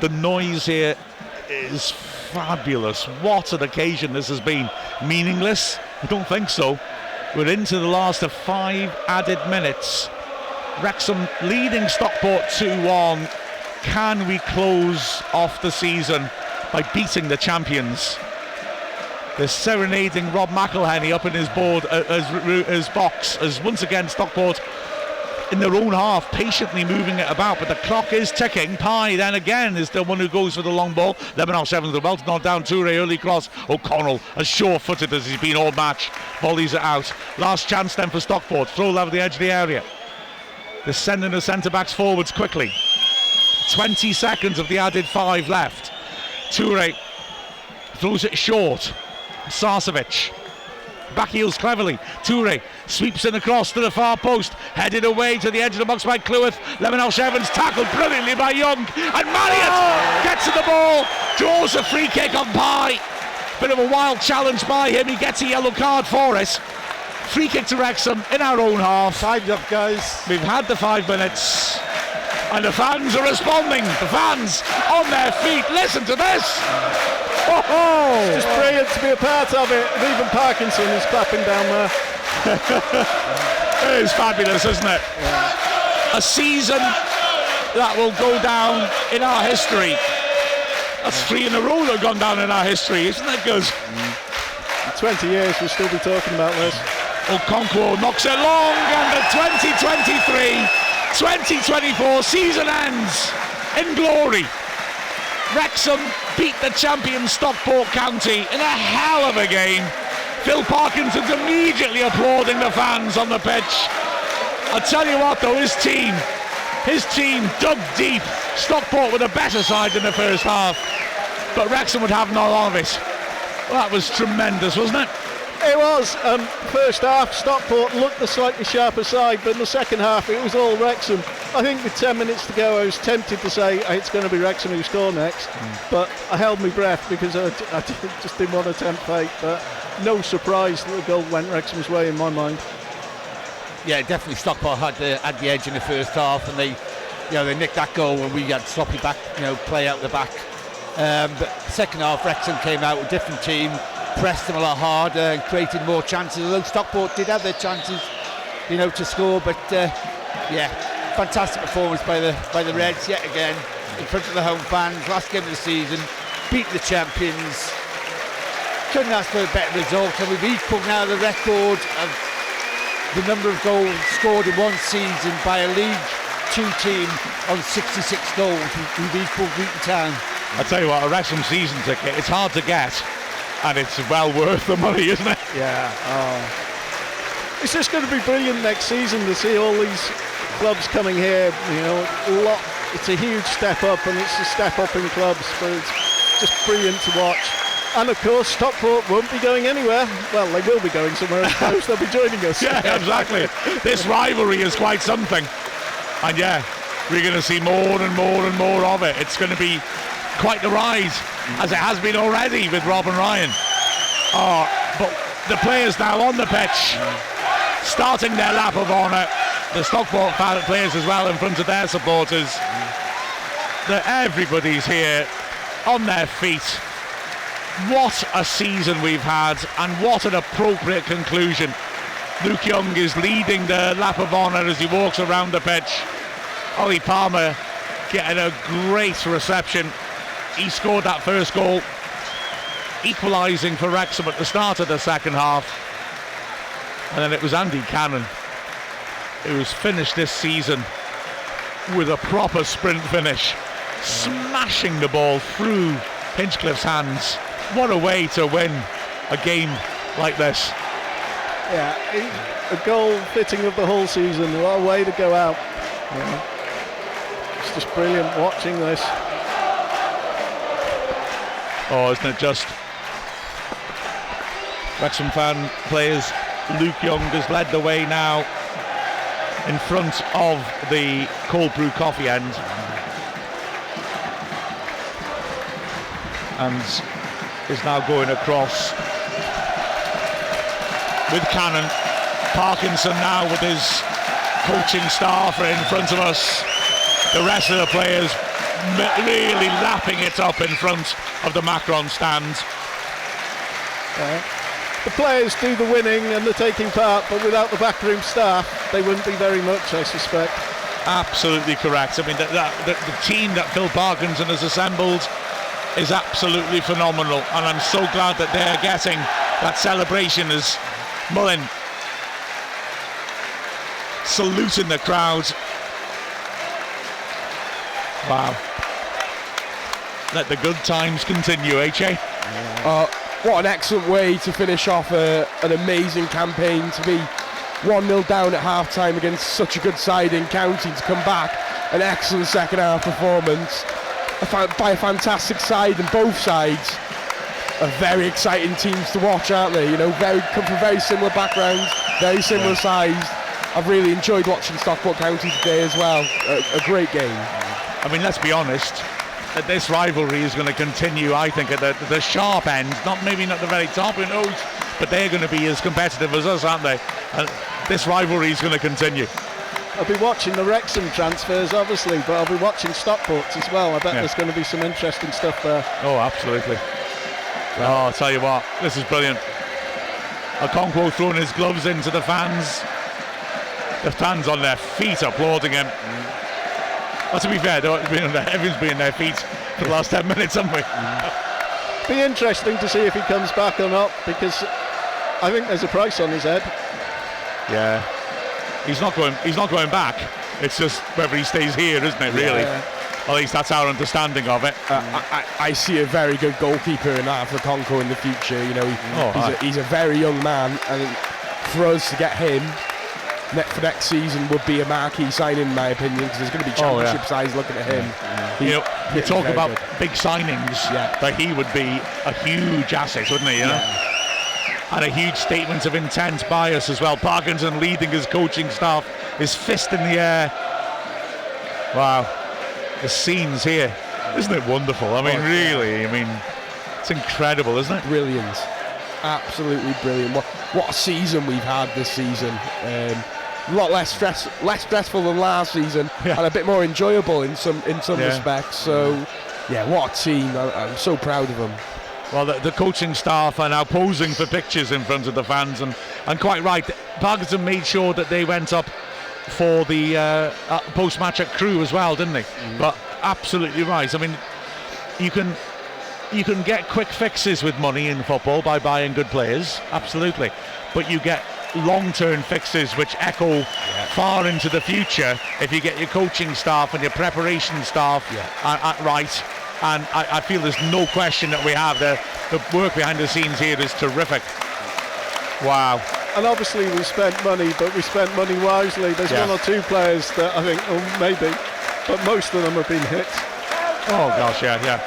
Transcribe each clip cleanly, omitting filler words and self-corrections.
The noise here is fabulous. What an occasion this has been. Meaningless? I don't think so. We're into the last of 5 added minutes. Wrexham leading Stockport 2-1. Can we close off the season by beating the champions? They're serenading Rob McElhenney up in his box as once again Stockport in their own half, patiently moving it about, but the clock is ticking. Pye then again is the one who goes for the long ball. 11-7 the belt, not down. Toure, early cross. O'Connell, as sure-footed as he's been all match, volleys it out. Last chance then for Stockport. Throw level the edge of the area. They're sending the centre-backs forwards quickly. 20 seconds of the added 5 left. Toure throws it short. Sarcevic back heels cleverly. Toure sweeps in across to the far post, headed away to the edge of the box by Cleworth. Lemonelsh-Evans tackled brilliantly by Young, and Marriott gets to the ball, draws a free kick on Pye. Bit of a wild challenge by him. He gets a yellow card for it. Free kick to Wrexham in our own half. Time's up, guys. We've had the 5 minutes and the fans are responding. The fans on their feet. Listen to this. It's just brilliant to be a part of it. And even Parkinson is clapping down there. It is fabulous, isn't it? Yeah. A season that will go down in our history. That's 3 in a row that have gone down in our history. Isn't that good? In 20 years we'll still be talking about this. Okonkwo knocks it long, and the 2023-2024 season ends in glory. Wrexham beat the champion Stockport County in a hell of a game. Phil Parkinson's immediately applauding the fans on the pitch. I'll tell you what though, his team dug deep. Stockport with a better side in the first half, but Wrexham would have none of it. Well, that was tremendous, wasn't it? It was. First half, Stockport looked the slightly sharper side, but in the second half it was all Wrexham. I think with 10 minutes to go I was tempted to say it's going to be Wrexham who score next, but I held my breath because I just didn't want to tempt fate. But no surprise that the goal went Wrexham's way in my mind. Yeah, definitely Stockport had the edge in the first half, and they nicked that goal when we had sloppy back, play out the back. But second half, Wrexham came out with a different team, pressed them a lot harder and created more chances, although Stockport did have their chances to score. But fantastic performance by the Reds yet again in front of the home fans. Last game of the season, beat the champions. Couldn't ask for a better result, and we've equalled now the record of the number of goals scored in one season by a League 2 team on 66 goals. We've equalled Luton Town. I tell you what, a Wrexham season ticket, it's hard to get, and it's well worth the money, isn't it? Yeah. It's just going to be brilliant next season to see all these clubs coming here. It's a huge step up, and it's a step up in clubs, but it's just brilliant to watch. And of course, Stockport won't be going anywhere. Well, they will be going somewhere, I suppose. They'll be joining us. Yeah, exactly. This rivalry is quite something. And yeah, we're going to see more and more and more of it. It's going to be quite the ride, as it has been already with Rob and Ryan. But the players now on the pitch, starting their lap of honour. The Stockport players as well in front of their supporters. Everybody's here on their feet. What a season we've had, and what an appropriate conclusion. Luke Young is leading the lap of honour as he walks around the pitch. Ollie Palmer getting a great reception. He scored that first goal, equalising for Wrexham at the start of the second half. And then it was Andy Cannon who's finished this season with a proper sprint finish, smashing the ball through Hinchcliffe's hands. What a way to win a game like this. Yeah, a goal fitting of the whole season. What a way to go out. It's just brilliant watching this. Oh, isn't it just? Wrexham fan players, Luke Young has led the way now in front of the cold brew coffee end. And is now going across with Cannon. Parkinson now with his coaching staff in front of us. The rest of the players really lapping it up in front of the Macron stand. The players do the winning and the taking part, but without the backroom staff, they wouldn't be very much, I suspect. Absolutely correct. I mean, the team that Phil Parkinson has assembled is absolutely phenomenal, and I'm so glad that they're getting that celebration as Mullin saluting the crowd. Wow. Let the good times continue, Chay? What an excellent way to finish off an amazing campaign, to be 1-0 down at half-time against such a good side in County, to come back, an excellent second half performance by a fantastic side, and both sides are very exciting teams to watch, aren't they? You know, come from very similar backgrounds, very similar size. I've really enjoyed watching Stockport County today as well. A great game. I mean, let's be honest, that this rivalry is going to continue, I think, at the sharp end, maybe not the very top, who knows, but they're going to be as competitive as us, aren't they? And this rivalry is going to continue. I'll be watching the Wrexham transfers, obviously, but I'll be watching Stockport's as well. I bet there's going to be some interesting stuff there. Oh, absolutely. Oh, I'll tell you what, this is brilliant. Okonkwo throwing his gloves into the fans. The fans on their feet applauding him. Well, to be fair, everyone's been on their feet for the last 10 minutes, haven't we? Be interesting to see if he comes back or not, because I think there's a price on his head. Yeah, he's not going back. It's just whether he stays here, isn't it? Really. Yeah. At least that's our understanding of it. I see a very good goalkeeper in that for Okonkwo in the future. You know, he's a very young man, and for us to get him for next season would be a marquee signing, in my opinion, because there's going to be championship sides looking at him. You know, we talk about big signings, but he would be a huge asset, wouldn't he? You know? And a huge statement of intent by us as well. Parkinson leading his coaching staff, his fist in the air. Wow, the scenes here, isn't it wonderful? I mean, really, I mean, it's incredible, isn't it? Brilliant, absolutely brilliant. What a season we've had this season. A lot less stressful than last season, and a bit more enjoyable in some respects. So, what a team! I'm so proud of them. Well, the coaching staff are now posing for pictures in front of the fans, and quite right. Parkinson made sure that they went up for the post-match at Crewe as well, didn't they? But absolutely right. I mean, you can get quick fixes with money in football by buying good players, absolutely. But you get long-term fixes which echo far into the future if you get your coaching staff and your preparation staff right. And I feel there's no question that we have the work behind the scenes here is terrific. Wow. And obviously we spent money, but we spent money wisely. There's one or two players that I think, maybe, but most of them have been hit. Oh gosh, yeah.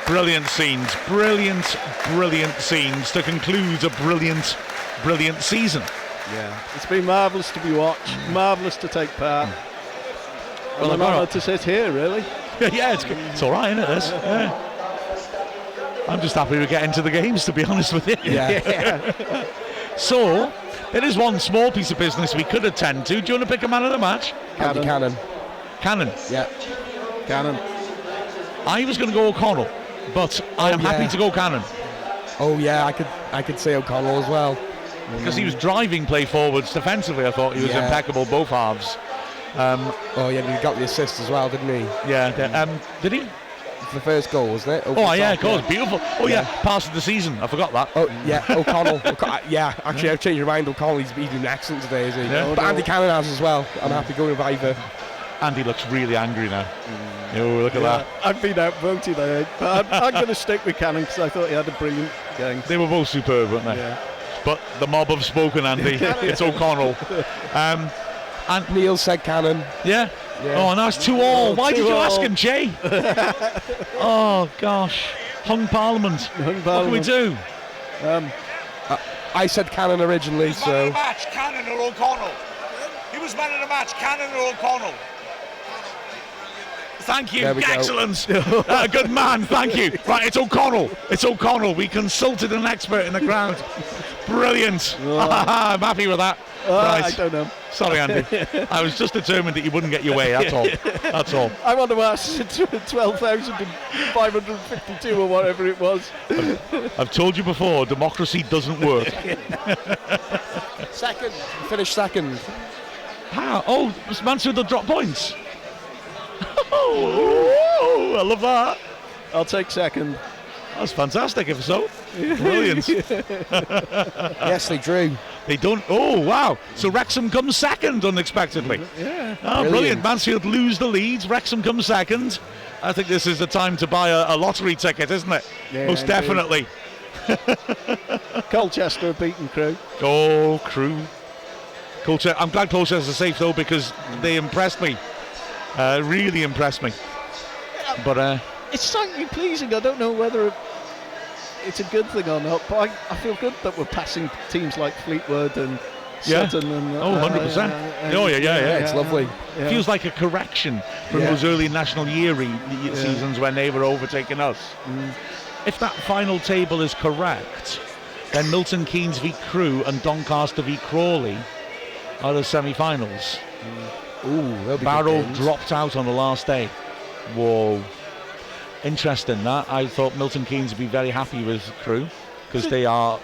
Brilliant scenes, brilliant scenes to conclude a brilliant season. Yeah, it's been marvellous to be watched, marvellous to take part. Well, I'm honoured to sit here, really. Yeah, it's all right, isn't it, this? Yeah. I'm just happy we get into the games, to be honest with you. Yeah. So, there is one small piece of business we could attend to. Do you want to pick a man of the match? Cannon. Yeah. Cannon. I was going to go O'Connell, but I am happy to go Cannon. Oh yeah, I could say O'Connell as well. Because he was driving play forwards defensively. I thought he was impeccable both halves. He got the assist as well, didn't he? Yeah. Did he? The first goal, wasn't it? Of course, beautiful. Pass of the season. I forgot that. Oh yeah, O'Connell. Actually, I've changed your mind. O'Connell, he's been excellent today, isn't he? Yeah. But Andy Cannon has as well. I'm happy going with either. Andy looks really angry now. Oh, look at that. I've been outvoted, I think, but I'm going to stick with Cannon because I thought he had a brilliant game. They were both superb, weren't they? Yeah. But the mob have spoken, Andy. It's O'Connell. And Neil said Cannon. Yeah. Oh, now it's 2-2. Why did you ask him, Chay? Oh gosh, hung Parliament. What can we do? I said Cannon originally, so. Man of the match, Cannon or O'Connell? He was man of the match, Cannon or O'Connell? Thank you, excellent. Good man, thank you. Right, it's O'Connell. It's O'Connell. We consulted an expert in the crowd. Brilliant. I'm happy with that. Right. I don't know. Sorry, Andy. I was just determined that you wouldn't get your way. That's all. That's all. I want to ask 12,552 or whatever it was. I've told you before, democracy doesn't work. Second. Finished second. How? Oh, Mansfield will drop points. Oh, I love that. I'll take second. That's fantastic, if so. Brilliant. Yes, they drew. They don't. Oh, wow. So Wrexham comes second unexpectedly. Yeah. Oh, brilliant. Mansfield lose the leads. Wrexham comes second. I think this is the time to buy a lottery ticket, isn't it? Yeah, Most indeed. definitely. Colchester have beaten Crewe. Oh, Crewe. Colchester. I'm glad Colchester's safe, though, because they impressed me. Really impressed me. But It's slightly pleasing. I don't know whether it's a good thing or not, but I feel good that we're passing teams like Fleetwood and Yeah. Sutton. And, 100%. Oh, yeah. It's lovely. Yeah. feels like a correction from Yeah. those early national year seasons when they were overtaking us. If that final table is correct, then Milton Keynes v Crewe and Doncaster v Crawley are the semi-finals. Ooh, they'll be Barrow good games. dropped out on the last day. Whoa. Interesting that. I thought Milton Keynes would be very happy with Crewe because they are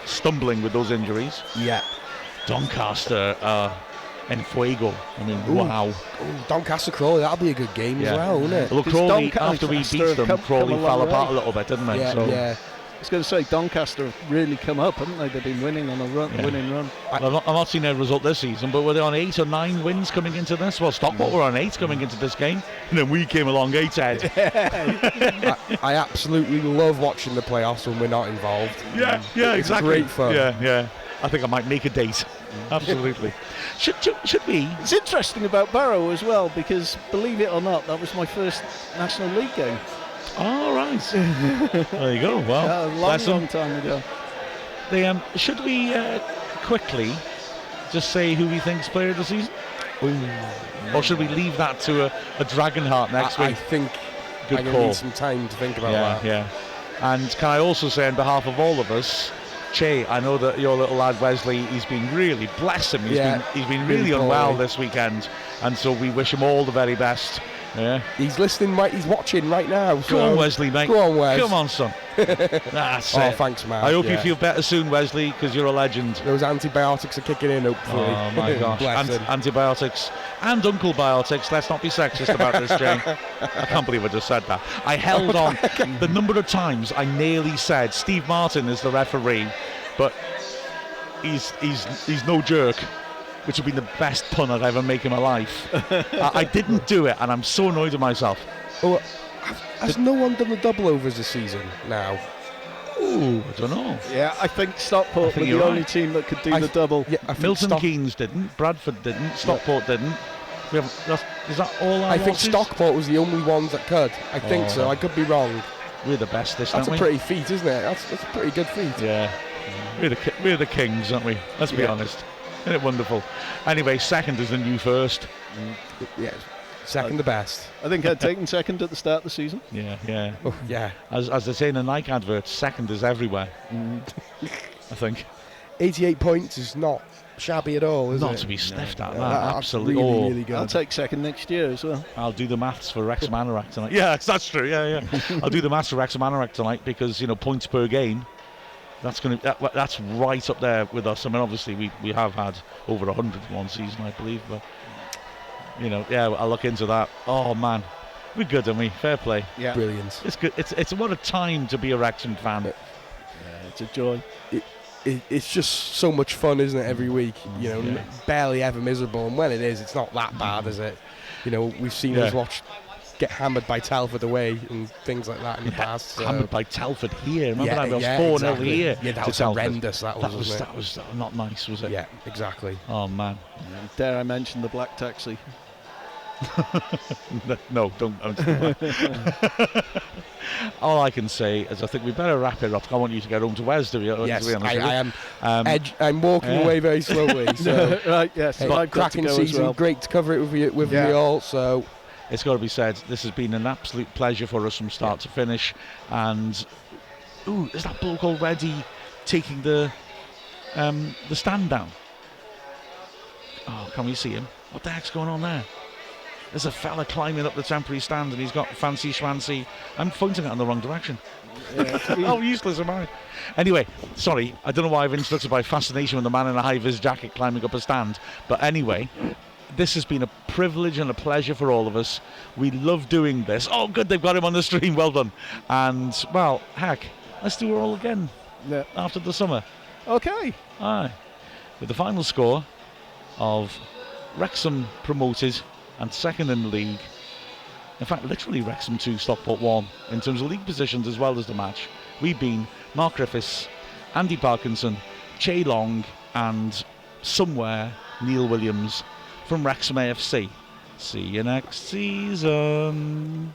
stumbling with those injuries. Yeah. Doncaster en fuego. I mean, Ooh. wow. Ooh, Doncaster Crawley, that'll be a good game Yeah. as well, won't it? Well, Because Crawley, Doncaster after we have beat them, come Crawley a long fell apart way. a little bit, didn't they? Yeah, So, yeah. I was going to say Doncaster have really come up, haven't they? They've been winning on a winning run. Well, I've not seen their result this season, but were they on 8 or 9 wins coming into this? Well, Stockport were on 8 coming into this game, and then we came along 8 head. I absolutely love watching the playoffs when we're not involved. Yeah, It's exactly. great fun. Yeah. I think I might make a date. Absolutely. Should we? It's interesting about Barrow as well because, believe it or not, that was my first National League game. All right. There you go. Well, A bless 'em. long time ago. Should we quickly just say who we think's player of the season? Or should we leave that to a Dragonheart next I week? think Good I'm going to call. need some time to think about Yeah, that. yeah. And can I also say on behalf of all of us, Chay, I know that your little lad Wesley, he's been really, bless him, he's been really Really unwell poorly. this weekend, and so we wish him all the very best. Yeah. He's listening, he's watching right now. Go on, Wesley, mate. Go on, Wes. Come on, son. That's Oh, it. thanks, man. I hope you Yeah. feel better soon, Wesley, because you're a legend. Those antibiotics are kicking in, hopefully. Oh my gosh. Bless him. Antibiotics and Uncle Biotics. Let's not be sexist about this, Jay. I can't believe I just said that. I held on the number of times I nearly said Steve Martin is the referee, but he's no jerk, which would be the best pun I'd ever make in my life. I didn't do it, and I'm so annoyed with myself. Oh, has no one done the double overs this season now? Ooh, I don't know. Yeah, I think Stockport I think were you're the only right. team that could do the double. Yeah, I think Milton Keynes didn't, Bradford didn't, Stockport didn't. We have, is that all our I think losses? Stockport was the only ones that could. I think so. I could be wrong. We're the best this, That's aren't a we? pretty feat, isn't it? That's a pretty good feat. Yeah. We're the kings, aren't we? Let's be honest. Isn't it wonderful? Anyway, second is the new first. Yeah. Second the best. I think I'd taken second at the start of the season. Yeah. Oh, yeah. As they say in the Nike advert, second is everywhere. I think. 88 points is not shabby at all, is it? Not to be sniffed at, that. That's Absolutely. Really, Oh, really good. I'll take second next year as well. I'll do the maths for Wrexham Anorak tonight. Yeah, that's true. Yeah. I'll do the maths for Wrexham Anorak tonight because, points per game. That's right up there with us. I mean, obviously we have had over 100 one season, I believe, but I'll look into that. Oh man, we're good, aren't we? Fair play. Yeah, Brilliant. It's good. It's what a time to be a Wrexham fan. it's a joy. It's just so much fun, isn't it? Every week, barely ever miserable. And when it is, it's not that bad, is it? We've seen us get hammered by Telford away and things like that in the past. So. Hammered by Telford here. Remember that? It was 4-0 exactly. here. Yeah, that to was Telford. horrendous. That was not nice, was it? Yeah, exactly. Oh man. Dare I mention the black taxi? No, don't. All I can say is I think we better wrap it up. I want you to get home to Wes, to be honest with I you. am. I'm walking away very slowly. So Right, yes. hey, I've got to cracking go season. as well. Great to cover it with you all. So It's got to be said, this has been an absolute pleasure for us from start to finish. And is that bloke already taking the stand down? Oh, can we see him? What the heck's going on there? There's a fella climbing up the temporary stand and he's got fancy schmancy. I'm pointing it in the wrong direction. How useless am I? Anyway, sorry, I don't know why I've instructed by fascination with the man in a high-vis jacket climbing up a stand. But anyway, this has been a privilege and a pleasure for all of us. We love doing this. Oh, good, they've got him on the stream. Well done. And, well, heck, let's do it all again after the summer. Okay. Aye. With the final score of Wrexham promoted and second in the league. In fact, literally Wrexham 2, Stockport 1 in terms of league positions as well as the match. We've been Mark Griffiths, Andy Parkinson, Chay and somewhere Neil Williams from Wrexham AFC. See you next season.